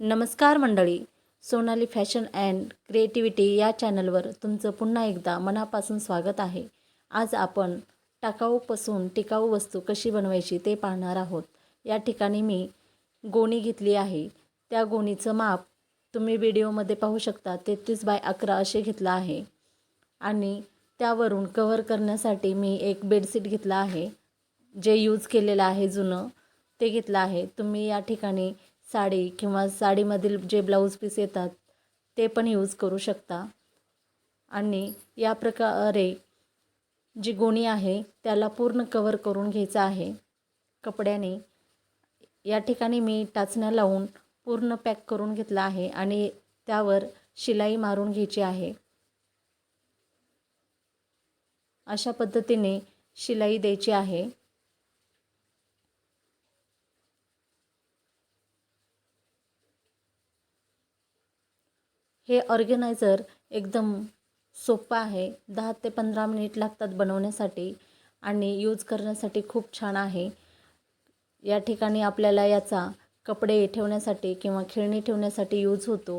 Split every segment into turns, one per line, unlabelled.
नमस्कार मंडळी, Sonali fashion and creativity या चॅनलवर तुमचं पुन्हा एकदा मनापासून स्वागत आहे. आज आपण टाकाऊपासून टिकाऊ वस्तू कशी बनवायची ते पाहणार आहोत. या ठिकाणी मी गोणी घेतली आहे. त्या गोणीचं माप तुम्ही व्हिडिओमध्ये पाहू शकता. 33x11 असे घेतलं आहे आणि त्यावरून कव्हर करण्यासाठी मी एक बेडशीट घेतला आहे. जे यूज केलेलं आहे जुनं ते घेतलं आहे. तुम्ही या ठिकाणी साडी किंवा साडीमधील जे ब्लाऊज पीस येतात ते पण यूज करू शकता. आणि या प्रकारे जी गोणी आहे त्याला पूर्ण कव्हर करून घ्यायचं आहे कपड्याने. या ठिकाणी मी टाचण्या लावून पूर्ण पॅक करून घेतला आहे आणि त्यावर शिलाई मारून घ्यायची आहे. अशा पद्धतीने शिलाई द्यायची आहे. हे ऑर्गनायझर एकदम सोपं आहे. 10 ते 15 मिनिट लागतात बनवण्यासाठी आणि यूज करण्यासाठी खूप छान आहे. या ठिकाणी आपल्याला याचा कपडे ठेवण्यासाठी किंवा खेळणी ठेवण्यासाठी यूज होतो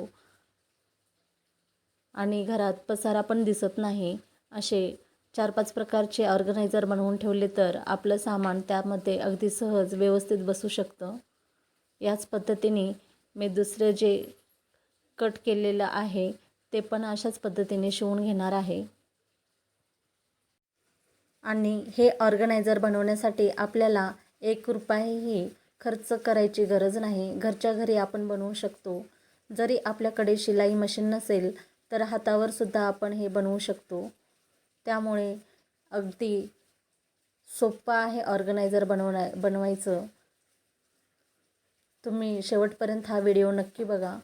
आणि घरात पसारा पण दिसत नाही. असे 4-5 प्रकारचे ऑर्गनायझर बनवून ठेवले तर आपलं सामान त्यामध्ये अगदी सहज व्यवस्थित बसू शकतं. याच पद्धतीने मी दुसरे जे कट केलेलं आहे ते पण अशाच पद्धतीने शिवून घेणार आहे. आणि हे ऑर्गनायझर बनवण्यासाठी आपल्याला 1 रुपयाही खर्च करायची गरज नाही. घरच्या घरी आपण बनवू शकतो. जरी आपल्याकडे शिलाई मशीन नसेल तर हातावर सुद्धा आपण हे बनवू शकतो. त्यामुळे अगदी सोपं आहे ऑर्गनायझर बनवायचं. तुम्ही शेवटपर्यंत हा व्हिडिओ नक्की बघा.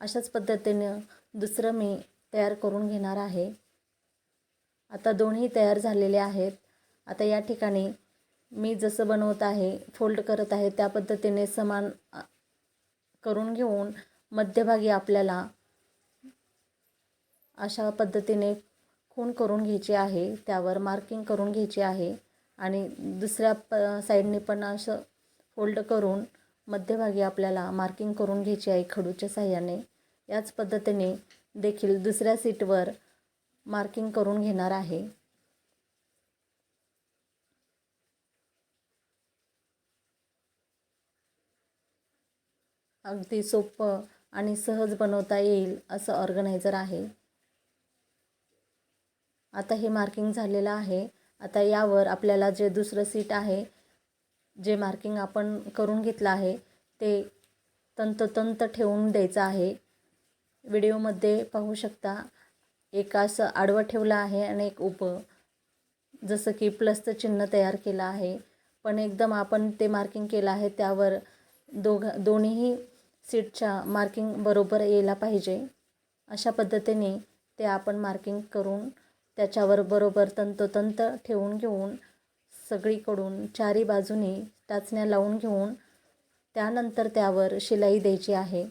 अशाच पद्धतीनं दुसरं मी तयार करून घेणार आहे. आता दोन्ही तयार झालेले आहेत. आता या ठिकाणी मी जसं बनवत आहे, फोल्ड करत आहे त्या पद्धतीने समान करून घेऊन मध्यभागी आपल्याला अशा पद्धतीने खूण करून घ्यायची आहे. त्यावर मार्किंग करून घ्यायची आहे आणि दुसऱ्या साईडने पण असं फोल्ड करून मध्यभागी आपल्याला मार्किंग करून घ्यायची आहे खडूच्या साहाय्याने. याच पद्धतीने देखील दुसऱ्या सीटवर मार्किंग करून घेणार आहे. अगदी सोपं आणि सहज बनवता येईल असं ऑर्गनायझर आहे. आता हे मार्किंग झालेलं आहे. आता यावर आपल्याला जे दुसरं सीट आहे, जे मार्किंग आपण करून घेतलं आहे ते तंतोतंत ठेवून द्यायचं आहे. व्हिडिओमध्ये पाहू शकता एक असं आडवं ठेवलं आहे आणि एक उभं, जसं की प्लसचं चिन्ह तयार केलं आहे. पण एकदम आपण ते मार्किंग केलं आहे त्यावर दोन्हीही सीटच्या मार्किंग बरोबर यायला पाहिजे. अशा पद्धतीने ते आपण मार्किंग करून त्याच्यावर बरोबर तंतोतंत ठेवून घेऊन सगळीकडून चारी बाजूनी टाचण्या लावून घेऊन त्यानंतर त्यावर शिलाई द्यायची आहे.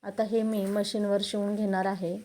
आता हे मी मशीनवर शिवून घेणार आहे.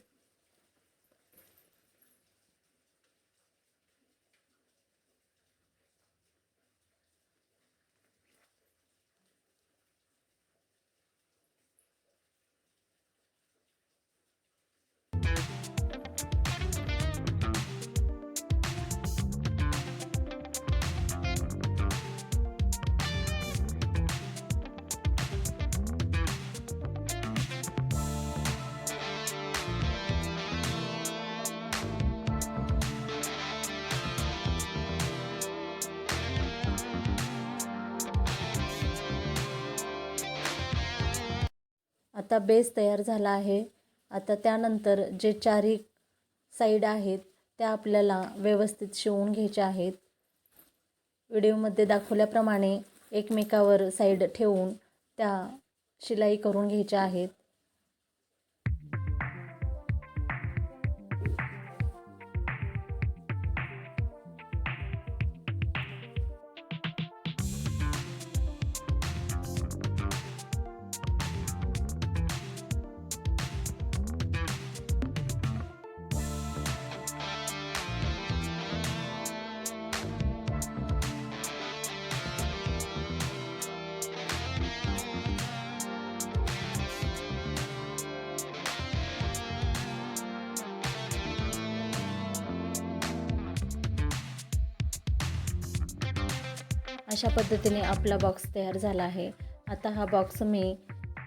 आता बेस तयार झाला आहे. आता त्यानंतर जे चारी साईड आहेत त्या आपल्याला व्यवस्थित शिवून घ्यायच्या आहेत. व्हिडिओमध्ये दाखवल्याप्रमाणे एकमेकावर साईड ठेवून त्या शिलाई करून घ्यायच्या आहेत. अशा पद्धतीने आपला बॉक्स तयार झाला आहे. आता हा बॉक्स मी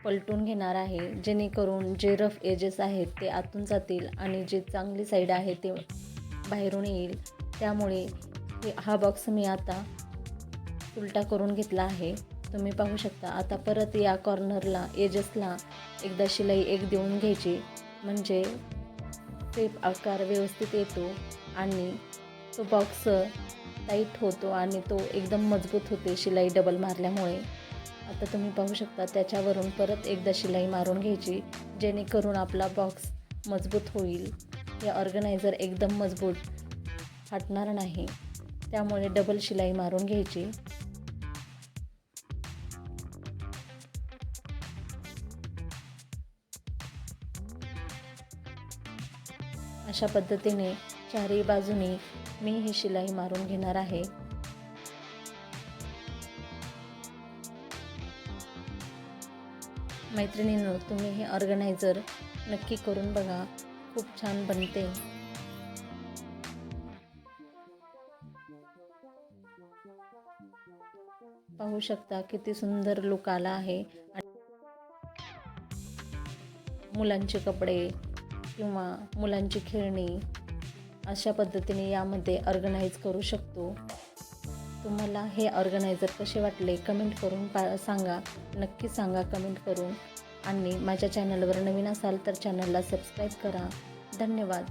पलटून घेणार आहे, जेणेकरून जे रफ एजेस आहेत ते आतून जातील आणि जे चांगली साईड आहे ते बाहेरून येईल. त्यामुळे हा बॉक्स मी आता उलटा करून घेतला आहे. तुम्ही पाहू शकता. आता परत या कॉर्नरला एजेसला एकदा शिलाई एक देऊन घ्यायची, म्हणजे शेप आकार व्यवस्थित येतो आणि तो बॉक्स टाईट होतो आणि तो एकदम मजबूत होते शिलाई डबल मारल्यामुळे. आता तुम्ही पाहू शकता त्याच्यावरून परत एकदा शिलाई मारून घ्यायची, जेणेकरून आपला बॉक्स मजबूत होईल. हे ऑर्गनायझर एकदम मजबूत फाटणार नाही, त्यामुळे डबल शिलाई मारून घ्यायची. अशा पद्धतीने चारही बाजूनी मी ही शिलाई मारून घेणार आहे. मैत्रिणींनो, तुम्ही हे ऑर्गनायझर नक्की करून बघा, खूप छान बनते. पाहू शकता किती सुंदर लुक आला आहे. मुलांचे कपडे किंवा मुलांची खेळणी अशा पद्धतीने यामध्ये ऑर्गनाइज करू शकतो. तुम्हाला हे ऑर्गनायझर कसे वाटले कमेंट करून सांगा. नक्की सांगा कमेंट करून. आणि माझ्या चॅनलवर नवीन असाल तर चॅनलला सबस्क्राईब करा. धन्यवाद.